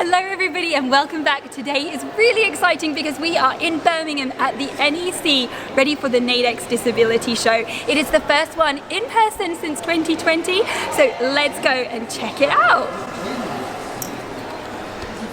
Hello everybody and welcome back. Today is really exciting because we are in Birmingham at the NEC ready for the Nadex Disability Show. It is the first one in person since 2020, so let's go and check it out.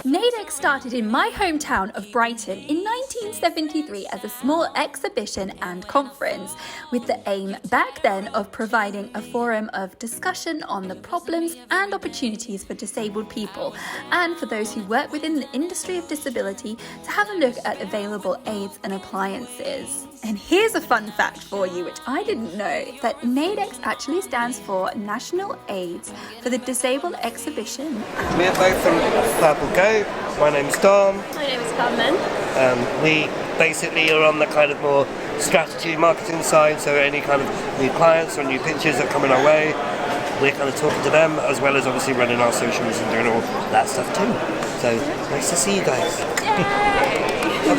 Nadex started in my hometown of Brighton in 1973 as a small exhibition and conference, with the aim back then of providing a forum of discussion on the problems and opportunities for disabled people and for those who work within the industry of disability to have a look at available aids and appliances. And here's a fun fact for you, which I didn't know, that Nadex actually stands for National AIDS for the Disabled Exhibition. We're both from Purple Go. My name's Dom. My name is Carmen. We basically are on the kind of more strategy marketing side, so any kind of new clients or new pitches that come in our way, we're kind of talking to them, as well as obviously running our socials and doing all that stuff too. So nice to see you guys. Yay!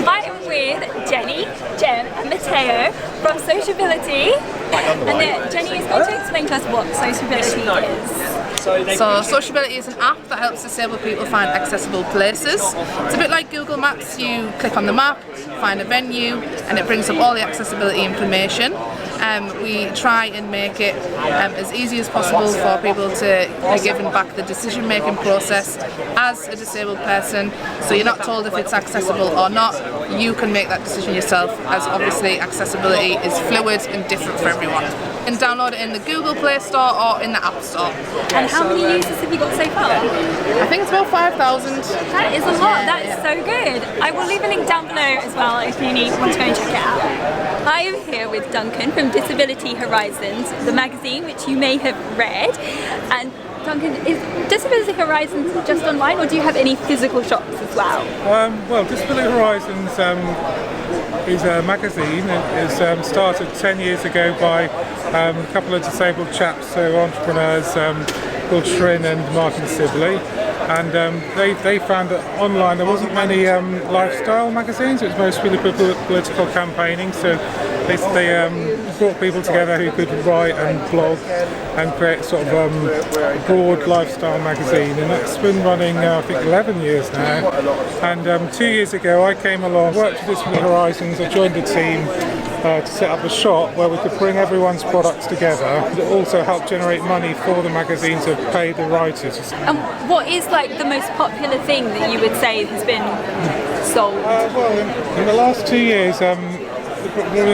I am with Jenny, Jen and Matteo from Sociability, and Jenny is going to explain to us what Sociability is. So Sociability is an app that helps disabled people find accessible places. It's a bit like Google Maps. You click on the map, find a venue, and it brings up all the accessibility information. We try and make it as easy as possible for people to be given back the decision-making process as a disabled person, so you're not told if it's accessible or not. You can make that decision yourself, as obviously accessibility is fluid and different for everyone. You can download it in the Google Play Store or in the App Store. And how many users have you got so far? I think it's about 5,000. That is a lot, that is so good. I will leave a link down below as well if you want to go and check it out. I am here with Duncan from Disability Horizons, the magazine which you may have read. And Duncan, is Disability Horizons just online, or do you have any physical shops as well? Well, Disability Horizons is a magazine. It was started 10 years ago by a couple of disabled chaps, so entrepreneurs called Trin and Martin Sibley. And they found that online there wasn't many lifestyle magazines. It was mostly political campaigning, so they brought people together who could write and blog and create sort of a broad lifestyle magazine, and that's been running I think 11 years now. And 2 years ago I came along, worked with Disability Horizons, I joined the team to set up a shop where we could bring everyone's products together, but also help generate money for the magazine to pay the writers. And what is like the most popular thing that you would say has been sold? Well, in the last 2 years, the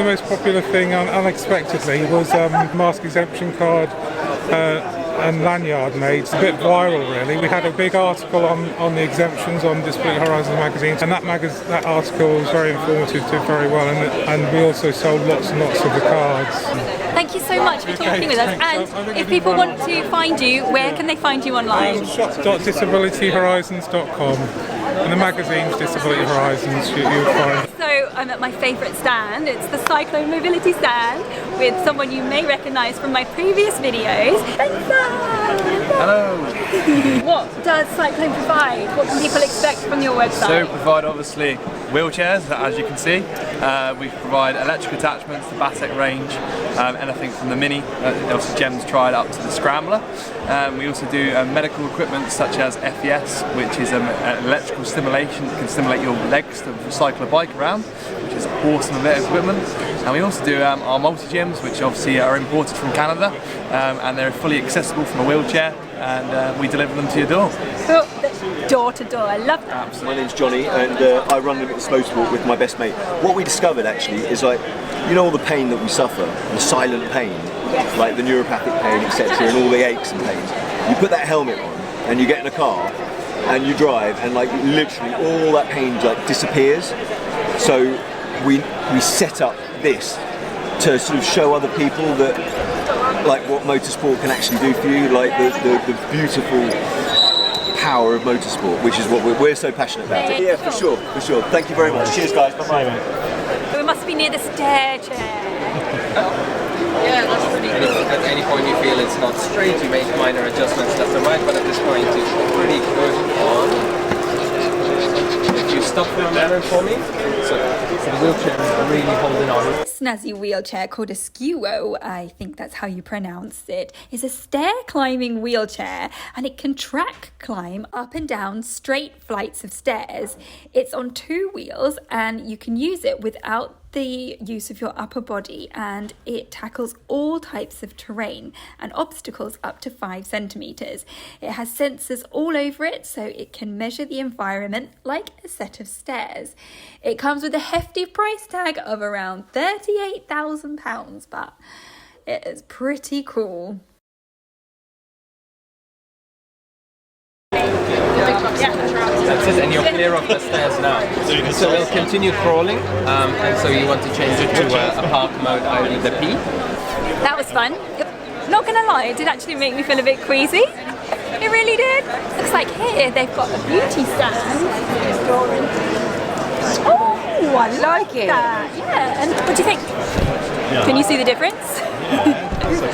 most popular thing unexpectedly was mask exemption card and lanyard made. It's a bit viral really. We had a big article on the exemptions on Disability Horizons magazine, and that article was very informative, did very well, and we also sold lots and lots of the cards. Thank you so much for talking with us. And if people want to find you, where can they find you online? shop.disabilityhorizons.com, and the magazine's Disability Horizons you'll find. So I'm at my favourite stand. It's the Cyclone Mobility stand with someone you may recognise from my previous videos. Hello! What does Cyclone provide? What can people expect from your website? So we provide obviously wheelchairs, as you can see. We provide electric attachments, the Batek range, anything from the Mini, obviously Gem's tried up to the Scrambler. We also do medical equipment such as FES, which is an electrical stimulation that can stimulate your legs to cycle a bike around, which is awesome bit of equipment. And we also do our multi-gyms, which obviously are imported from Canada, and they're fully accessible from a wheelchair, and we deliver them to your door. Cool. Door to door, I love that. Absolutely. My name's Johnny, and I run Limetless Motorsport with my best mate. What we discovered actually is, like, you know, all the pain that we suffer, the silent pain, yes, like the neuropathic pain, etc., and all the aches and pains. You put that helmet on, and you get in a car, and you drive, and like literally all that pain like disappears. So we set up this to sort of show other people that, like, what motorsport can actually do for you, like the beautiful power of motorsport, which is what we're so passionate about. Yeah, for sure, for sure. Thank you very much. Cheers, guys. Bye-bye. We must be near the stair chair. Yeah, that's pretty good. At any point you feel it's not straight, you make minor adjustments left and right, but at this point it's pretty good on. If you stop for a minute for me. So So the wheelchair is really holding on. This snazzy wheelchair called a Scewo, I think that's how you pronounce it, is a stair-climbing wheelchair, and it can track climb up and down straight flights of stairs. It's on 2 wheels and you can use it without the use of your upper body, and it tackles all types of terrain and obstacles up to 5 centimeters. It has sensors all over it so it can measure the environment like a set of stairs. It comes with a hefty price tag of around £38,000, but it is pretty cool. That's it, and you're clear of the stairs now. So we'll continue crawling, and so you want to change it to a park mode, i.e. the P. That was fun. Not gonna lie, it did actually make me feel a bit queasy. It really did. Looks like here they've got a beauty stand. Oh, I like it. Yeah, and what do you think? Can you see the difference? This is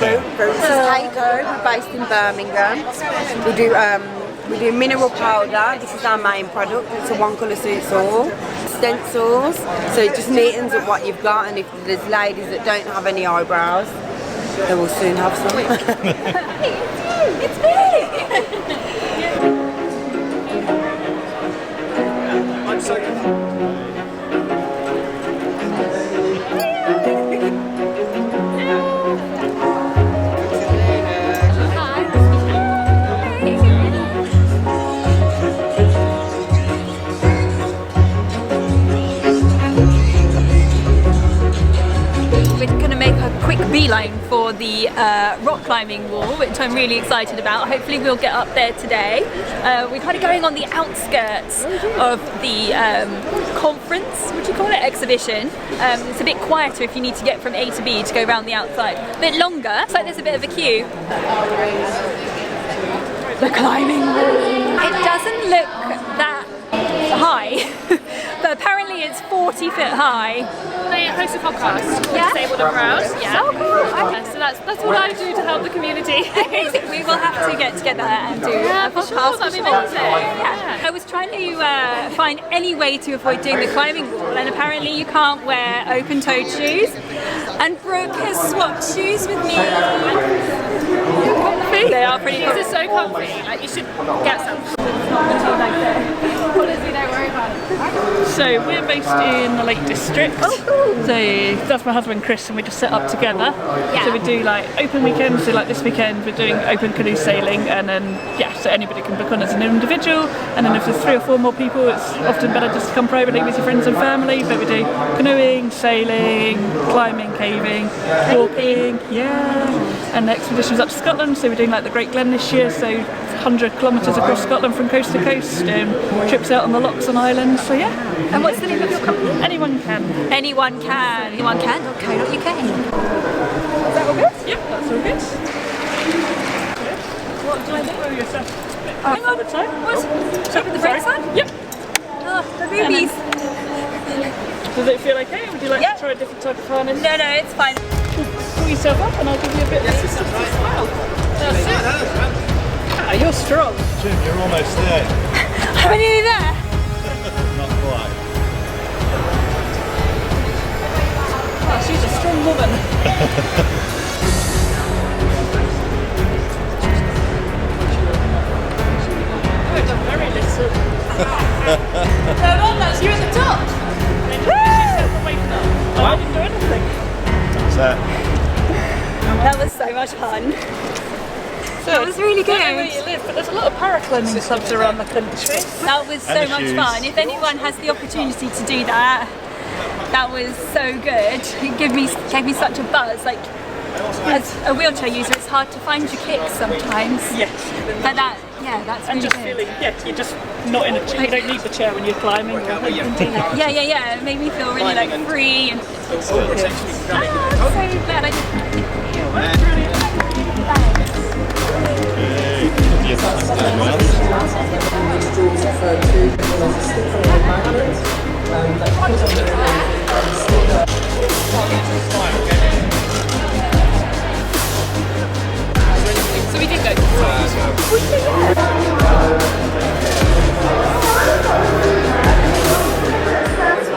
Heiko, we're based in Birmingham. We do mineral powder. This is our main product. It's a one colour suits all. Stencils, so it just neatens up what you've got, and if there's ladies that don't have any eyebrows, they will soon have some. It's me! I'm so beeline for the rock climbing wall, which I'm really excited about. Hopefully we'll get up there today. We're kind of going on the outskirts of the conference, what do you call it, exhibition. It's a bit quieter if you need to get from A to B to go around the outside. A bit longer, looks like there's a bit of a queue. The climbing wall. It doesn't look that high, but apparently it's 40 feet high. They host a podcast called Yeah? Disabled and Proud. Yeah. So cool. So that's what I do to help the community. Amazing. We will have to get together and do a podcast. Sure, that'd be amazing. Yeah. I was trying to find any way to avoid doing the climbing wall, and apparently you can't wear open-toed shoes. And Brooke has swapped shoes with me. Comfy. They are pretty These are so comfy. Like, you should get some. Honestly, don't worry about it. So we're based in the Lake District. Oh, cool. So that's my husband Chris, and we just set up together. Yeah. So we do like open weekends. So like this weekend we're doing open canoe sailing, and then so anybody can book on as an individual. And then if there's 3 or 4 more people, it's often better just to come privately with your friends and family. But we do canoeing, sailing, climbing, caving, walking. Yeah. And the expedition's up to Scotland. So we're doing like the Great Glen this year. So 100 kilometres across Scotland from coast to coast. Trips out on the lochs and islands. So yeah. And what's the name of your company? Anyone can. Anyone can. Anyone can.co.uk. Is that all good? Yep, that's all good. What do I do? Oh, yourself. Hang on. What? Should the brakes on? Yep. Oh, the boobies. Does it feel okay? Would you like to try a different type of harness? No, it's fine. Pull yourself up and I'll give you a bit of assistance as well. That's it. Ah, you're strong. Jim, you're almost there. Are we nearly there? Not quite. Oh, she's a strong woman. Very little. No, almost. You're at the top. I didn't do anything. That's that. That was so much fun. That was really good. I don't know where you live, but there's a lot of paraclimbing clubs around the country. That was so much fun. If anyone has the opportunity to do that, that was so good. It gave me such a buzz. Like, as a wheelchair user, it's hard to find your kicks sometimes. Yes. But that's really just good. feeling, you're just not in a chair. You don't need the chair when you're climbing. Yeah. It made me feel really like free and I'm so glad I did. So we did go.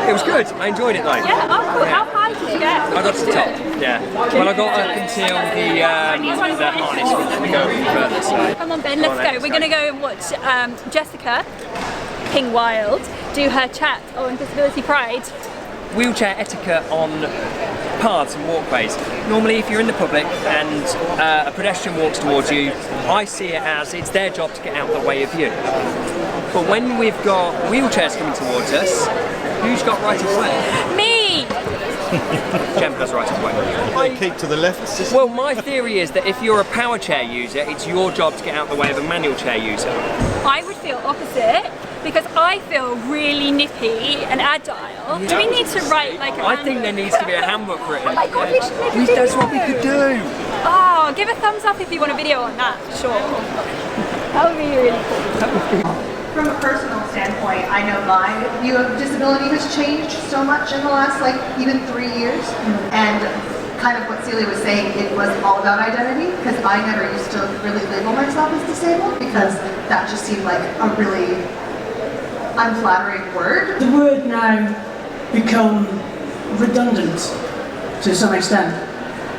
It was good. I enjoyed it though. Yeah, oh cool. How high did you get? I got to the top, yeah. Well, I got up until the harness, and we go further, so. Come on Ben, let's go. We're going to go and watch Jessica King Wild do her chat on Disability Pride. Wheelchair etiquette on paths and walkways. Normally if you're in the public and a pedestrian walks towards you, I see it as it's their job to get out of the way of you. But when we've got wheelchairs coming towards us, who's got right of way? Me! Jem has right of way. They keep to the left. Well, my theory is that if you're a power chair user, it's your job to get out of the way of a manual chair user. I would feel opposite because I feel really nippy and agile. Do we need to write like a I think there needs to be a handbook written. Oh my god, we should make a video. That's what we could do. Oh, give a thumbs up if you want a video on that, for sure. That would be really cool. From a personal standpoint, I know my view of disability has changed so much in the last, like, even 3 years. And kind of what Celia was saying, it was all about identity, because I never used to really label myself as disabled, because that just seemed like a really unflattering word. The word now become redundant to some extent.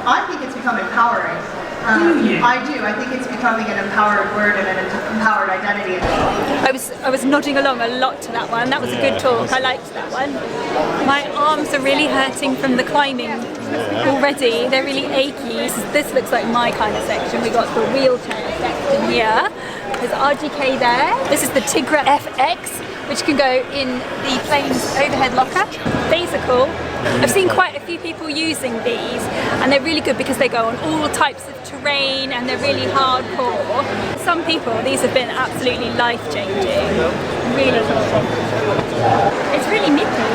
I think it's become empowering. I do. I think it's becoming an empowered word and an empowered identity. I was nodding along a lot to that one. That was a good talk. I liked that one. My arms are really hurting from the climbing already. They're really achy. This looks like my kind of section. We got the wheelchair section here. There's RGK there. This is the Tigra FX, which can go in the plane's overhead locker. These are cool. I've seen quite a few people using these, and they're really good because they go on all types of terrain and they're really hardcore. For some people, these have been absolutely life-changing. Really cool. It's really nippy.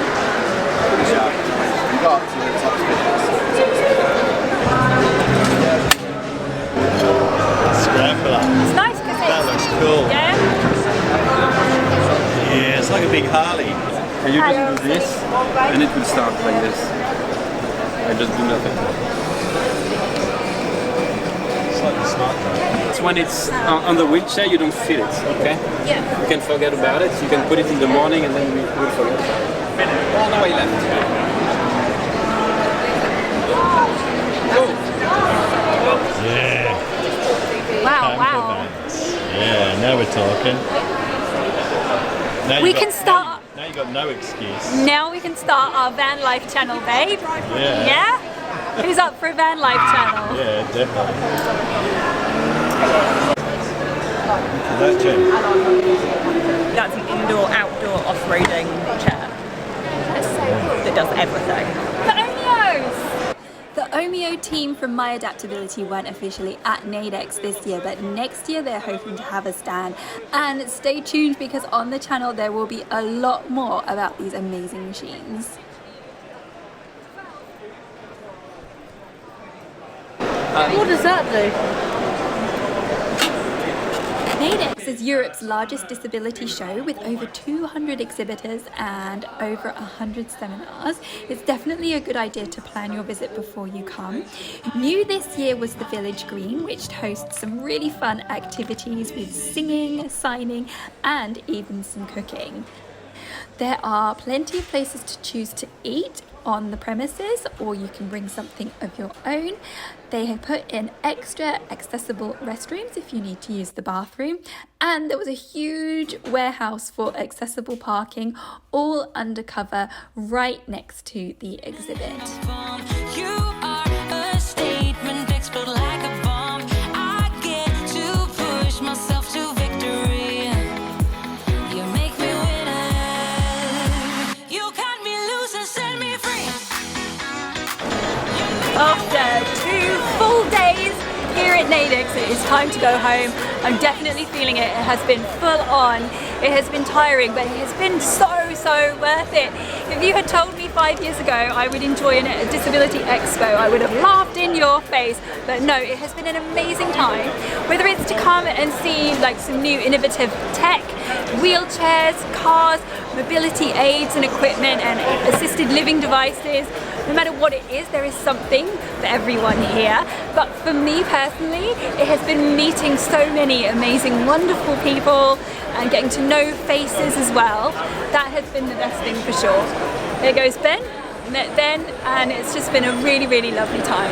Scrambler. It's nice because that looks cool. Yeah? Yeah, it's like a big Harley. And you just do this, and it will start like this. I just do nothing. It's like the smart car. So when it's on the wheelchair, you don't feel it, okay? Yeah. You can forget about it. You can put it in the morning, and then you will forget about it. All the way left. Yeah. Wow, wow. Yeah, now we're talking. Now We can start. Now you got no excuse. Now we can start our van life channel, babe. Yeah. Yeah? Who's up for a van life channel? Yeah, definitely. That Jen? That's an indoor-outdoor off-roading chair. That's so cool. That does everything. The Omios! The Omeo team from My Adaptability weren't officially at Nadex this year, but next year they're hoping to have a stand. And stay tuned because on the channel there will be a lot more about these amazing machines. What does that do? Nadex is Europe's largest disability show with over 200 exhibitors and over 100 seminars. It's definitely a good idea to plan your visit before you come. New this year was the Village Green, which hosts some really fun activities with singing, signing, and even some cooking. There are plenty of places to choose to eat on the premises, or you can bring something of your own. They have put in extra accessible restrooms if you need to use the bathroom, and there was a huge warehouse for accessible parking, all undercover right next to the exhibit. After 2 full days here at Nadex, it is time to go home. I'm definitely feeling it. It has been full on. It has been tiring, but it has been so worth it. If you had told me 5 years ago I would enjoy a disability expo, I would have laughed in your face. But no, it has been an amazing time. Whether it's to come and see like some new innovative tech, wheelchairs, cars, mobility aids and equipment and assisted living devices, no matter what it is, there is something for everyone here. But for me personally, it has been meeting so many amazing, wonderful people and getting to know faces as well. That has been the best thing for sure. There goes Ben, met Ben, and it's just been a really, really lovely time.